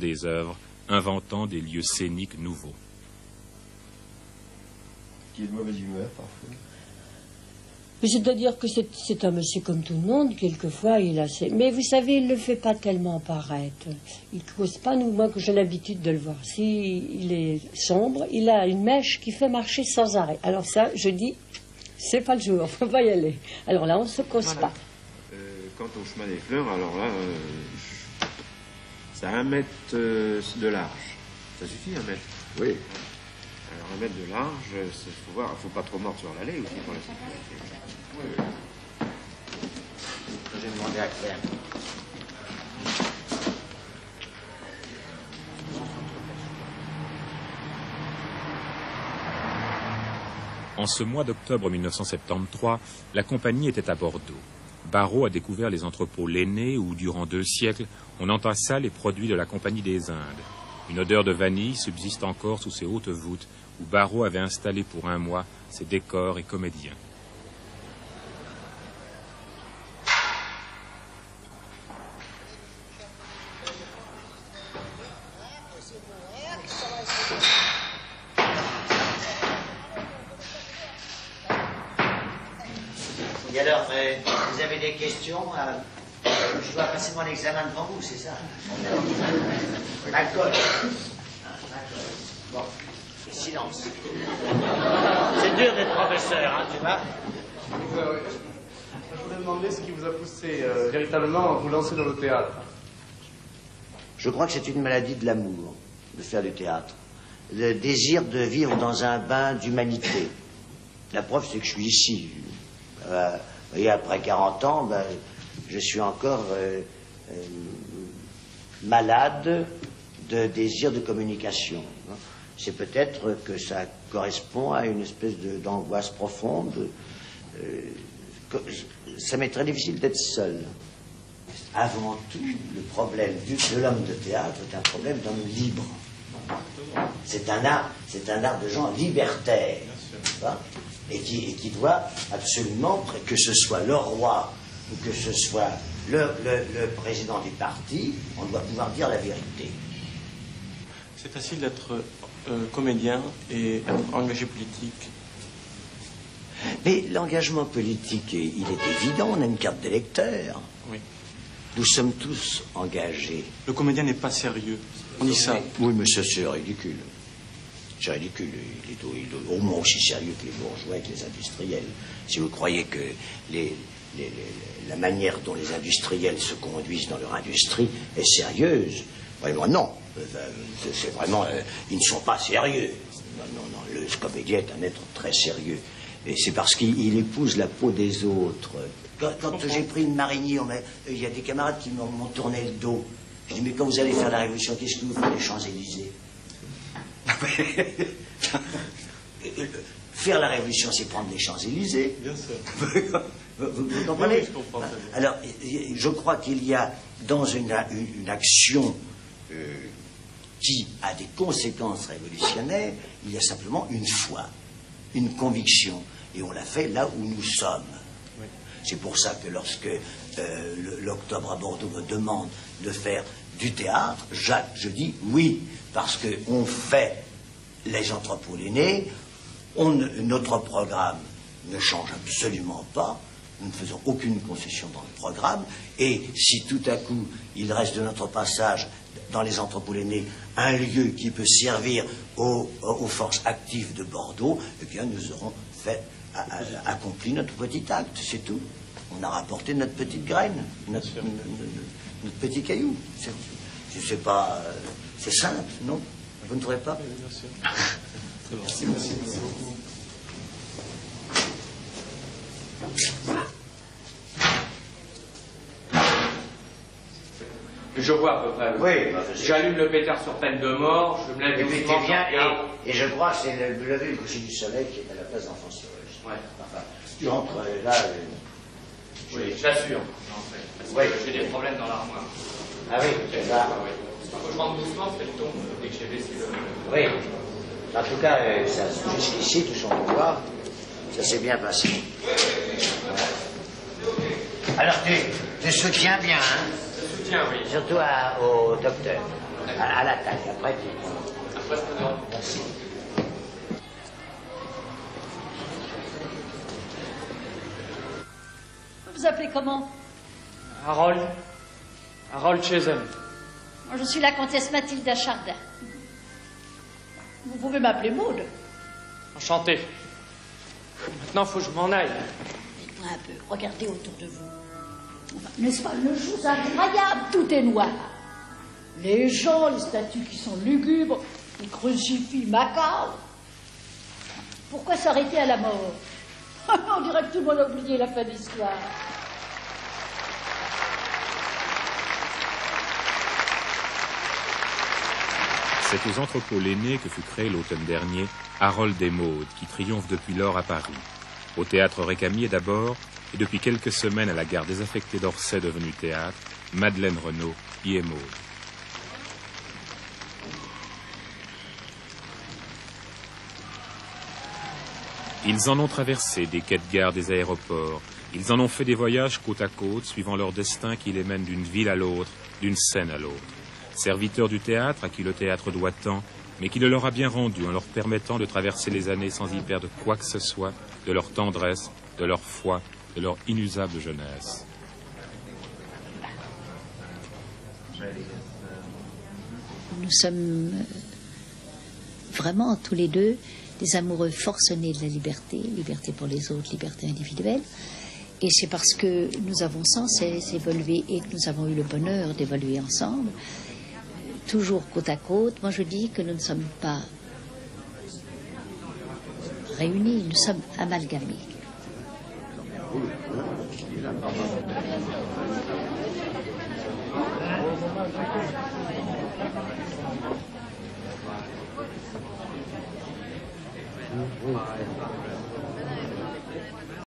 des œuvres, inventant des lieux scéniques nouveaux. Qui est de mauvaise humeur parfois. C'est-à-dire que c'est un monsieur comme tout le monde, quelquefois il a ses... Mais vous savez, il ne le fait pas tellement apparaître. Il ne cause pas, moi que j'ai l'habitude de le voir. Il est sombre, il a une mèche qui fait marcher sans arrêt. Alors ça, je dis, c'est pas le jour, on va y aller. Alors là, on ne se cause pas. Quant au chemin des fleurs, alors là, c'est 1 mètre de large. Ça suffit, 1 mètre? Oui. Alors 1 mètre de large, il faut voir, il ne faut pas trop mordre sur l'allée aussi pour la sécurité. Oui. J'ai demandé à Claire. En ce mois d'octobre 1973, la compagnie était à Bordeaux. Barrault a découvert les entrepôts Lenné où, durant 2 siècles, on entassa les produits de la Compagnie des Indes. Une odeur de vanille subsiste encore sous ces hautes voûtes où Barrault avait installé pour 1 mois ses décors et comédiens. Et alors, vous avez des questions? Je dois passer mon examen devant vous, c'est ça? D'accord. Bon, silence. C'est dur d'être professeur, hein, tu vois? Je voulais demander ce qui vous a poussé véritablement à vous lancer dans le théâtre. Je crois que c'est une maladie de l'amour, de faire du théâtre. Le désir de vivre dans un bain d'humanité. La preuve, c'est que je suis ici. Vous voyez, après 40 ans, je suis encore malade de désir de communication. C'est peut-être que ça correspond à une espèce d'angoisse profonde. Ça m'est très difficile d'être seul. Avant tout, le problème de l'homme de théâtre est un problème d'homme libre. C'est un art de gens libertaires. Et qui doit absolument, que ce soit le roi ou que ce soit le président du parti, on doit pouvoir dire la vérité. C'est facile d'être comédien et engagé politique. Mais l'engagement politique, il est évident, on a une carte d'électeur. Oui. Nous sommes tous engagés. Le comédien n'est pas sérieux. On dit ça. Oui, mais ça, c'est ridicule. C'est ridicule. Il est au moins aussi sérieux que les bourgeois et que les industriels. Si vous croyez que la manière dont les industriels se conduisent dans leur industrie est sérieuse, vraiment non. C'est vraiment... ils ne sont pas sérieux. Non, le comédien est un être très sérieux. Et c'est parce qu'il épouse la peau des autres. Quand j'ai pris une marinier, il y a des camarades qui m'ont tourné le dos. Je dis, mais quand vous allez faire la révolution, qu'est-ce que vous faites les Champs-Élysées? Faire la révolution, c'est prendre les Champs-Élysées. Bien sûr. Vous comprenez? Oui, je comprends. Alors, je crois qu'il y a dans une action qui a des conséquences révolutionnaires, il y a simplement une foi, une conviction. Et on l'a fait là où nous sommes. Oui. C'est pour ça que lorsque l'Octobre à Bordeaux me demande de faire du théâtre, je dis oui, parce qu'on fait les entrepôts Lenné, notre programme ne change absolument pas, nous ne faisons aucune concession dans le programme, et si tout à coup il reste de notre passage dans les entrepôts Lenné un lieu qui peut servir aux forces actives de Bordeaux, eh bien nous aurons accompli notre petit acte, c'est tout. On a rapporté notre petite graine, notre petit caillou. C'est pas... c'est simple, non? Vous ne trouvez pas? Oui, bien sûr. Merci beaucoup. Je vois à peu près. Oui. J'allume le pétard sur peine de mort, je me lève Et puis doucement, t'es bien, je regarde. et je crois que c'est le lever du coucher du soleil qui est à la place d'Enfant Sauvage. Ouais. Enfin, tu entres là... Oui, j'assure. En fait, parce que Oui. j'ai des problèmes dans l'armoire. Ah oui, Il là. faut que je rentre doucement parce qu'elle tombe dès que j'ai baissé le... Oui. En tout cas, jusqu'ici, tout son pouvoir, ça s'est bien passé. Alors, tu soutiens bien, hein? Je soutiens, oui. Surtout au docteur. À la taille, après. Merci. Vous vous appelez comment? Harold. Harold Chisholm. Moi, je suis la comtesse Mathilda Chardin. Vous pouvez m'appeler Maude. Enchanté. Maintenant, faut que je m'en aille. Dites-moi un peu, regardez autour de vous. Enfin, n'est-ce pas une chose incroyable? Tout est noir. Les gens, les statues qui sont lugubres, les crucifix macabres. Pourquoi s'arrêter à la mort? On dirait que tout le monde a oublié la fin de l'histoire. C'est aux entrepôts Lenné que fut créé l'automne dernier Harold et Maude, qui triomphe depuis lors à Paris. Au théâtre Récamier d'abord, et depuis quelques semaines à la gare désaffectée d'Orsay devenue théâtre, Madeleine Renaud y est Maude. Ils en ont traversé des quais de gare des aéroports, ils en ont fait des voyages côte à côte, suivant leur destin qui les mène d'une ville à l'autre, d'une scène à l'autre. Serviteurs du théâtre, à qui le théâtre doit tant, mais qui le leur a bien rendu en leur permettant de traverser les années sans y perdre quoi que ce soit de leur tendresse, de leur foi, de leur inusable jeunesse. Nous sommes vraiment tous les deux des amoureux forcenés de la liberté, liberté pour les autres, liberté individuelle. Et c'est parce que nous avons sans cesse évolué et que nous avons eu le bonheur d'évoluer ensemble, toujours côte à côte. Moi je dis que nous ne sommes pas réunis, nous sommes amalgamés.